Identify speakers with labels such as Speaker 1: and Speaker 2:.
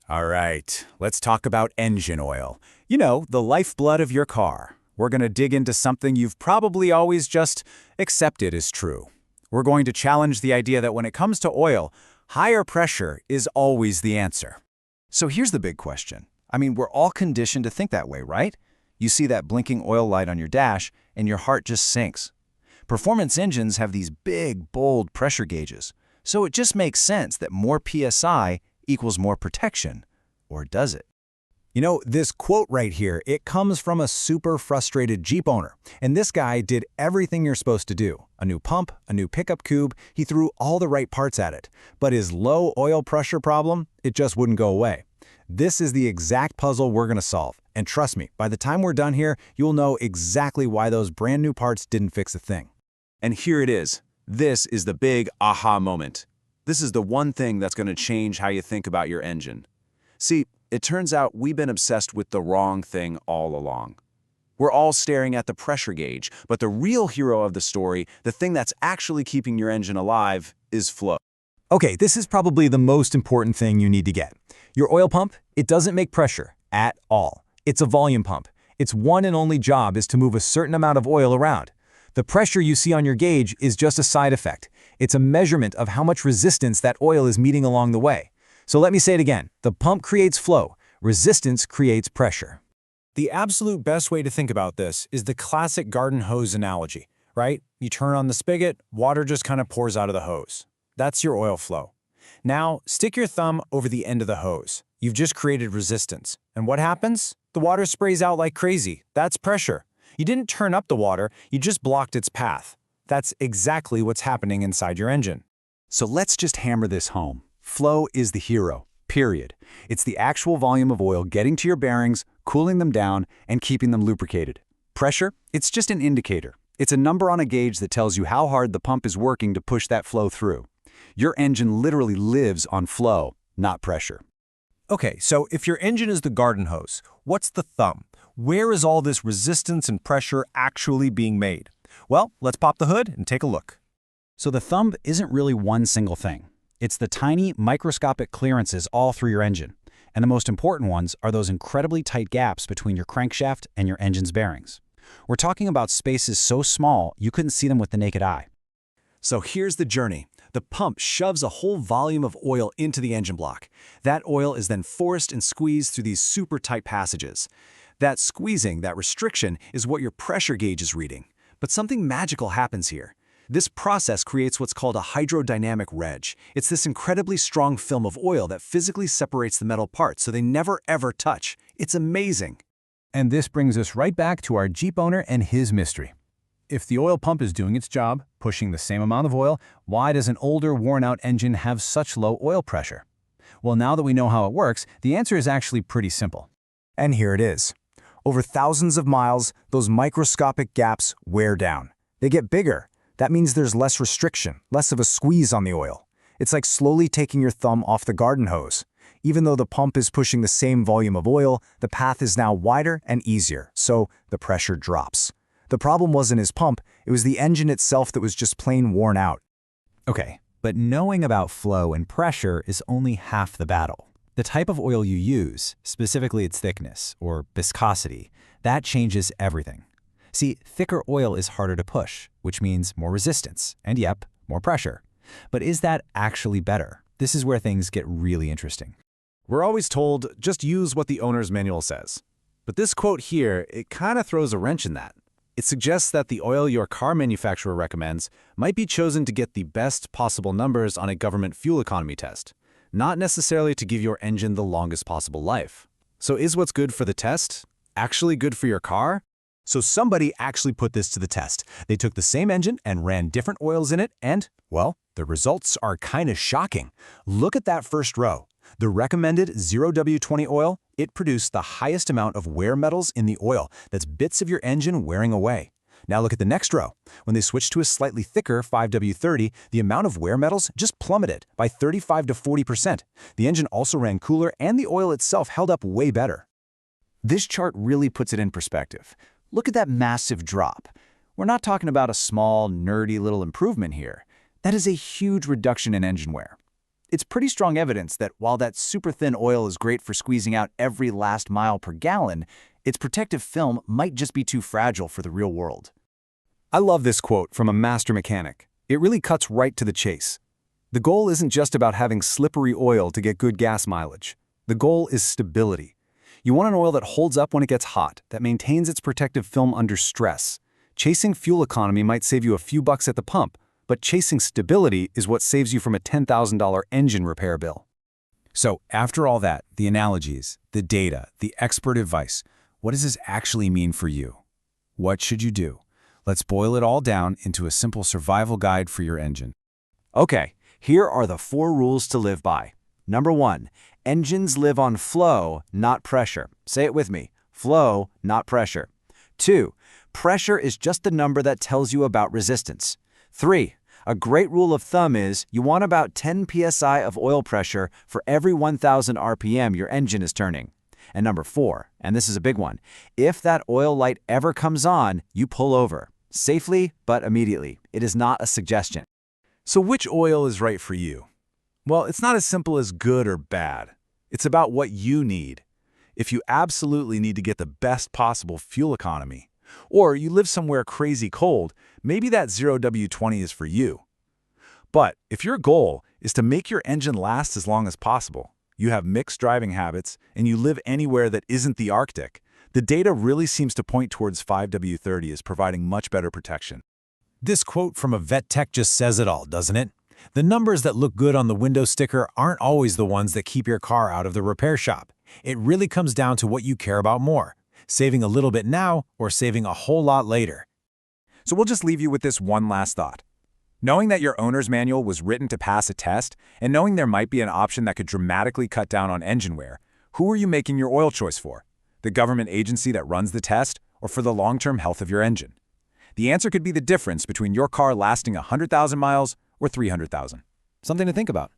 Speaker 1: All right, let's talk about engine oil. You know, the lifeblood of your car. We're going to dig into something you've probably always just accepted as true. We're going to challenge the idea that when it comes to oil, higher pressure is always the answer.
Speaker 2: So here's the big question. I mean, we're all conditioned to think that way, right? You see that blinking oil light on your dash, and your heart just sinks. Performance engines have these big, bold pressure gauges, so it just makes sense that more PSI equals more protection. Or does it?
Speaker 1: You know, this quote right here, it comes from a super frustrated Jeep owner. And this guy did everything you're supposed to do. A new pump, a new pickup tube, he threw all the right parts at it. But his low oil pressure problem, it just wouldn't go away. This is the exact puzzle we're going to solve. And trust me, by the time we're done here, you'll know exactly why those brand new parts didn't fix a thing.
Speaker 3: And here it is. This is the big aha moment. This is the one thing that's going to change how you think about your engine. See, it turns out we've been obsessed with the wrong thing all along. We're all staring at the pressure gauge, but the real hero of the story, the thing that's actually keeping your engine alive, is flow.
Speaker 1: Okay, this is probably the most important thing you need to get. Your oil pump, it doesn't make pressure at all. It's a volume pump. Its one and only job is to move a certain amount of oil around. The pressure you see on your gauge is just a side effect. It's a measurement of how much resistance that oil is meeting along the way. So let me say it again. The pump creates flow. Resistance creates pressure. The absolute best way to think about this is the classic garden hose analogy, right? You turn on the spigot, water just kind of pours out of the hose. That's your oil flow. Now, stick your thumb over the end of the hose. You've just created resistance. And what happens? The water sprays out like crazy. That's pressure. You didn't turn up the water, you just blocked its path. That's exactly what's happening inside your engine. So let's just hammer this home. Flow is the hero, period. It's the actual volume of oil getting to your bearings, cooling them down, and keeping them lubricated. Pressure? It's just an indicator. It's a number on a gauge that tells you how hard the pump is working to push that flow through. Your engine literally lives on flow, not pressure.
Speaker 4: Okay, so if your engine is the garden hose, what's the thumb? Where is all this resistance and pressure actually being made? Well, let's pop the hood and take a look.
Speaker 1: So the thumb isn't really one single thing. It's the tiny, microscopic clearances all through your engine. And the most important ones are those incredibly tight gaps between your crankshaft and your engine's bearings. We're talking about spaces so small you couldn't see them with the naked eye.
Speaker 3: So here's the journey. The pump shoves a whole volume of oil into the engine block. That oil is then forced and squeezed through these super tight passages. That squeezing, that restriction, is what your pressure gauge is reading. But something magical happens here. This process creates what's called a hydrodynamic wedge. It's this incredibly strong film of oil that physically separates the metal parts so they never ever touch. It's amazing.
Speaker 5: And this brings us right back to our Jeep owner and his mystery. If the oil pump is doing its job, pushing the same amount of oil, why does an older, worn-out engine have such low oil pressure? Well, now that we know how it works, the answer is actually pretty simple.
Speaker 1: And here it is. Over thousands of miles, those microscopic gaps wear down. They get bigger. That means there's less restriction, less of a squeeze on the oil. It's like slowly taking your thumb off the garden hose. Even though the pump is pushing the same volume of oil, the path is now wider and easier, so the pressure drops. The problem wasn't his pump, it was the engine itself that was just plain worn out. Okay, but knowing about flow and pressure is only half the battle. The type of oil you use, specifically its thickness, or viscosity, that changes everything. See, thicker oil is harder to push, which means more resistance, and yep, more pressure. But is that actually better? This is where things get really interesting.
Speaker 3: We're always told, just use what the owner's manual says. But this quote here, it kind of throws a wrench in that. It suggests that the oil your car manufacturer recommends might be chosen to get the best possible numbers on a government fuel economy test, not necessarily to give your engine the longest possible life. So is what's good for the test actually good for your car?
Speaker 1: So somebody actually put this to the test. They took the same engine and ran different oils in it and, well, the results are kind of shocking. Look at that first row. The recommended 0W20 oil, it produced the highest amount of wear metals in the oil. That's bits of your engine wearing away. Now look at the next row. When they switched to a slightly thicker 5W30, the amount of wear metals just plummeted by 35 to 40%. The engine also ran cooler and the oil itself held up way better. This chart really puts it in perspective. Look at that massive drop. We're not talking about a small, nerdy little improvement here. That is a huge reduction in engine wear.
Speaker 2: It's pretty strong evidence that while that super thin oil is great for squeezing out every last mile per gallon, its protective film might just be too fragile for the real world.
Speaker 3: I love this quote from a master mechanic. It really cuts right to the chase. The goal isn't just about having slippery oil to get good gas mileage. The goal is stability. You want an oil that holds up when it gets hot, that maintains its protective film under stress. Chasing fuel economy might save you a few bucks at the pump, but chasing stability is what saves you from a $10,000 engine repair bill.
Speaker 1: So after all that, the analogies, the data, the expert advice, what does this actually mean for you? What should you do? Let's boil it all down into a simple survival guide for your engine.
Speaker 2: Okay, here are the 4 rules to live by. Number 1, engines live on flow, not pressure. Say it with me, flow, not pressure. 2, pressure is just the number that tells you about resistance. 3, a great rule of thumb is you want about 10 psi of oil pressure for every 1,000 RPM your engine is turning. And number 4, and this is a big one, if that oil light ever comes on, you pull over. Safely, but immediately. It is not a suggestion.
Speaker 1: So which oil is right for you? Well, it's not as simple as good or bad. It's about what you need. If you absolutely need to get the best possible fuel economy, or you live somewhere crazy cold, maybe that 0W20 is for you. But if your goal is to make your engine last as long as possible, you have mixed driving habits, and you live anywhere that isn't the Arctic, the data really seems to point towards 5W30 as providing much better protection. This quote from a vet tech just says it all, doesn't it? The numbers that look good on the window sticker aren't always the ones that keep your car out of the repair shop. It really comes down to what you care about more, saving a little bit now or saving a whole lot later. So we'll just leave you with this one last thought. Knowing that your owner's manual was written to pass a test, and knowing there might be an option that could dramatically cut down on engine wear, who are you making your oil choice for? The government agency that runs the test, or for the long-term health of your engine? The answer could be the difference between your car lasting 100,000 miles or 300,000. Something to think about.